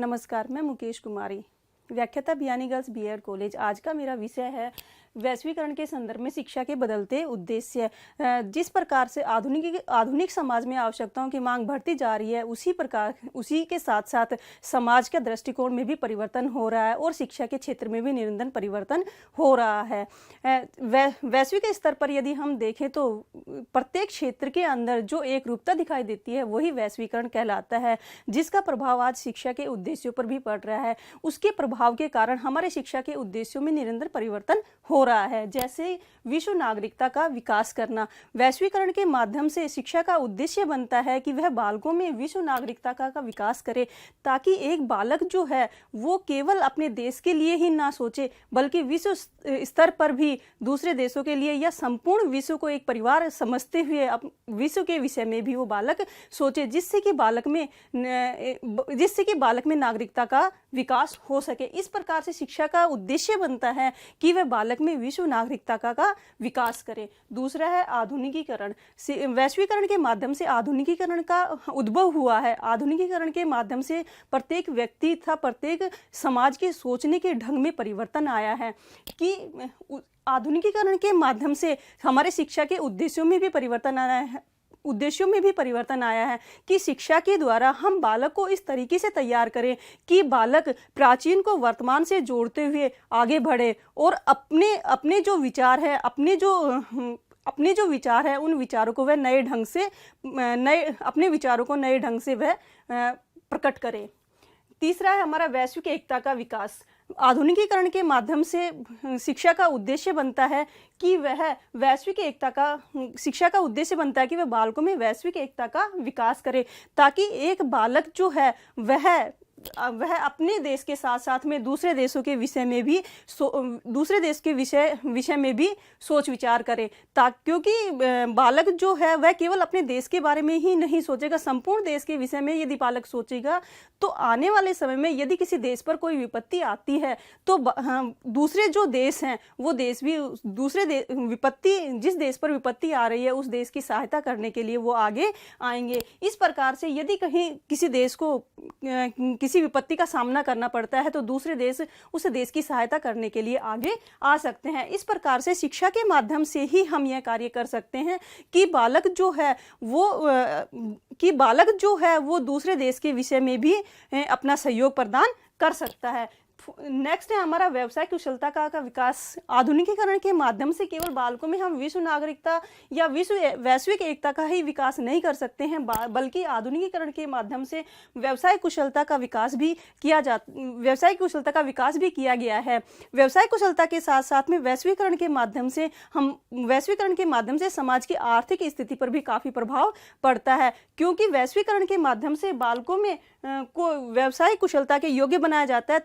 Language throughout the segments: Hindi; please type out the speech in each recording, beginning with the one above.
नमस्कार, मैं मुकेश कुमारी, व्याख्याता भिवानी गर्ल्स बीएड कॉलेज। आज का मेरा विषय है वैश्वीकरण के संदर्भ में शिक्षा के बदलते उद्देश्य। जिस प्रकार से आधुनिक समाज में आवश्यकताओं की मांग बढ़ती जा रही है, उसी के साथ साथ समाज के दृष्टिकोण में भी परिवर्तन हो रहा है और शिक्षा के क्षेत्र में भी निरंतर परिवर्तन हो रहा है। वैश्विक स्तर पर यदि हम देखें तो प्रत्येक क्षेत्र के अंदर जो एक रूपता दिखाई देती है वही वैश्वीकरण कहलाता है, जिसका प्रभाव आज शिक्षा के उद्देश्यों पर भी पड़ रहा है। उसके प्रभाव के कारण हमारे शिक्षा के उद्देश्यों में निरंतर परिवर्तन हो रहा है। जैसे विश्व नागरिकता का विकास करना, वैश्वीकरण के माध्यम से शिक्षा का उद्देश्य बनता है कि वह बालकों में विश्व नागरिकता का विकास करे, ताकि एक बालक जो है वो केवल अपने देश के लिए ही ना सोचे, बल्कि विश्व स्तर पर भी दूसरे देशों के लिए या संपूर्ण विश्व को एक परिवार समझते हुए विश्व के विषय में भी वो बालक सोचे, जिससे कि बालक में नागरिकता का विकास हो सके। इस प्रकार से शिक्षा का उद्देश्य बनता है कि वह बालक में विश्व नागरिकता का विकास करे। दूसरा है आधुनिकीकरण। वैश्वीकरण के माध्यम से आधुनिकीकरण का उद्भव हुआ है। आधुनिकीकरण के माध्यम से प्रत्येक व्यक्ति तथा प्रत्येक समाज के सोचने के ढंग में परिवर्तन आया है कि आधुनिकीकरण के माध्यम से हमारे शिक्षा के उद्देश्यों में भी परिवर्तन आया है कि शिक्षा के द्वारा हम बालक को इस तरीके से तैयार करें कि बालक प्राचीन को वर्तमान से जोड़ते हुए आगे बढ़े और अपने जो विचार है उन विचारों को वह नए ढंग से वह प्रकट करे। तीसरा है हमारा वैश्विक एकता का विकास। आधुनिकीकरण के माध्यम से शिक्षा का उद्देश्य बनता है कि वह बालकों में वैश्विक एकता का विकास करे, ताकि एक बालक जो है वह अपने देश के साथ साथ में दूसरे देशों के विषय में भी सोच विचार करे, क्योंकि बालक जो है वह केवल अपने देश के बारे में ही नहीं सोचेगा, संपूर्ण देश के विषय में यदि बालक सोचेगा तो आने वाले समय में यदि किसी देश पर कोई विपत्ति आती है तो दूसरे जो देश हैं वो देश भी जिस देश पर विपत्ति आ रही है उस देश की सहायता करने के लिए वो आगे आएंगे। इस प्रकार से यदि कहीं किसी देश को किसी विपत्ति का सामना करना पड़ता है तो दूसरे देश उस देश की सहायता करने के लिए आगे आ सकते हैं। इस प्रकार से शिक्षा के माध्यम से ही हम यह कार्य कर सकते हैं कि बालक जो है वो दूसरे देश के विषय में भी अपना सहयोग प्रदान कर सकता है। नेक्स्ट है हमारा व्यवसाय कुशलता का विकास। आधुनिकीकरण के माध्यम से केवल बालकों में हम विश्व नागरिकता या वैश्विक एकता का ही विकास नहीं कर सकते हैं, बल्कि आधुनिकीकरण के माध्यम से व्यवसाय कुशलता का विकास भी किया गया है। व्यवसाय कुशलता के साथ साथ में वैश्वीकरण के माध्यम से समाज की आर्थिक स्थिति पर भी काफ़ी प्रभाव पड़ता है, क्योंकि वैश्वीकरण के माध्यम से बालकों में को व्यवसाय कुशलता के योग्य बनाया जाता है,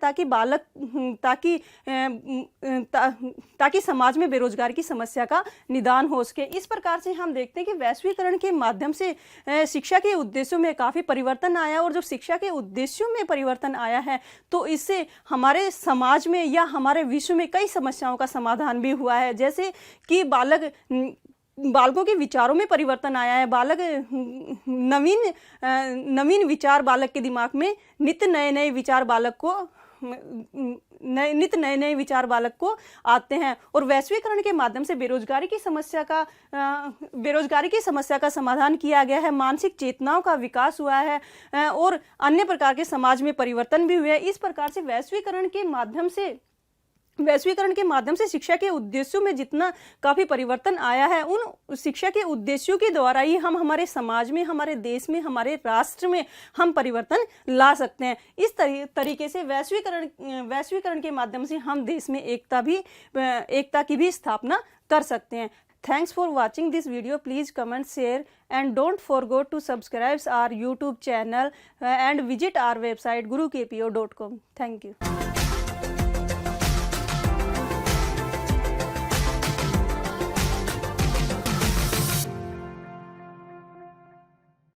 ताकि समाज में बेरोजगारी की समस्या का निदान हो सके। इस प्रकार से हम देखते हैं कि वैश्वीकरण के माध्यम से शिक्षा के उद्देश्यों में काफ़ी परिवर्तन आया, और जब शिक्षा के उद्देश्यों में परिवर्तन आया है तो इससे हमारे समाज में या हमारे विश्व में कई समस्याओं का समाधान भी हुआ है। जैसे कि बालकों के विचारों में परिवर्तन आया है। नवीन विचार बालक के दिमाग में नित्य नए नए विचार बालक को आते हैं, और वैश्वीकरण के माध्यम से बेरोजगारी की समस्या का समाधान किया गया है। मानसिक चेतनाओं का विकास हुआ है और अन्य प्रकार के समाज में परिवर्तन भी हुए हैं। इस प्रकार से वैश्वीकरण के माध्यम से शिक्षा के उद्देश्यों में जितना काफ़ी परिवर्तन आया है, उन शिक्षा के उद्देश्यों के द्वारा ही हम हमारे समाज में, हमारे देश में, हमारे राष्ट्र में हम परिवर्तन ला सकते हैं। इस तरीके से वैश्वीकरण के माध्यम से हम देश में एकता की भी स्थापना कर सकते हैं। Thanks for watching this video. Please comment, share and don't forget to subscribe our YouTube channel and visit our website gurukpo.com. Thank you.